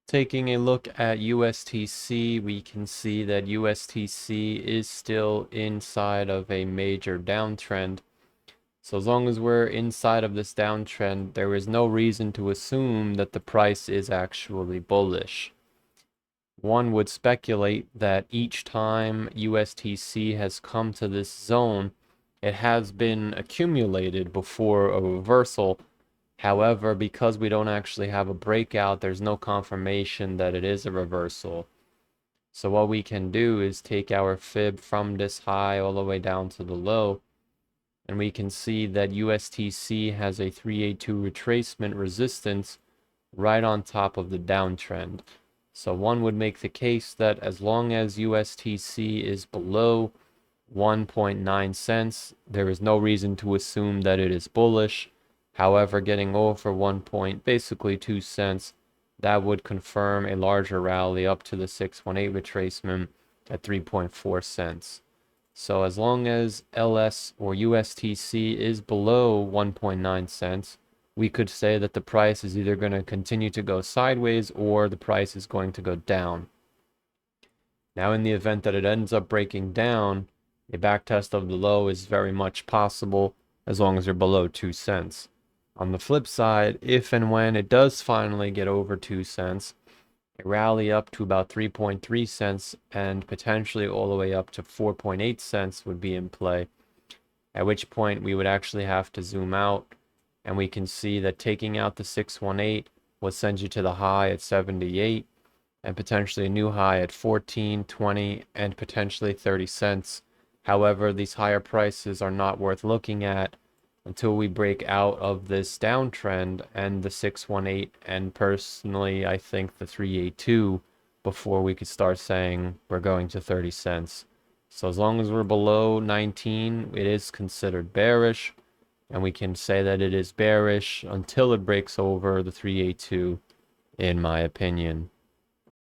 Taking a look at USTC, we can see that USTC is still inside of a major downtrend. So as long as we're inside of this downtrend, there is no reason to assume that the price is actually bullish. One would speculate that each time USTC has come to this zone, it has been accumulated before a reversal. However, because we don't actually have a breakout, there's no confirmation that it is a reversal. So what we can do is take our fib from this high all the way down to the low, and we can see that USTC has a 382 retracement resistance right on top of the downtrend. So one would make the case that as long as USTC is below 1.9 cents, there is no reason to assume that it is bullish. However, getting over basically 2 cents, that would confirm a larger rally up to the 618 retracement at 3.4 cents. So as long as LS or USTC is below 1.9 cents, we could say that the price is either going to continue to go sideways or the price is going to go down. Now, in the event that it ends up breaking down, a backtest of the low is very much possible as long as you're below 2 cents. On the flip side, if and when it does finally get over 2 cents, a rally up to about 3.3 cents and potentially all the way up to 4.8 cents would be in play, at which point we would actually have to zoom out, and we can see that taking out the 618 will send you to the high at 78 and potentially a new high at 14, 20, and potentially 30 cents. However, these higher prices are not worth looking at until we break out of this downtrend and the 618, and personally I think the 382, before we could start saying we're going to 30 cents. So as long as we're below 19, it is considered bearish, and we can say that it is bearish until it breaks over the 382, in my opinion.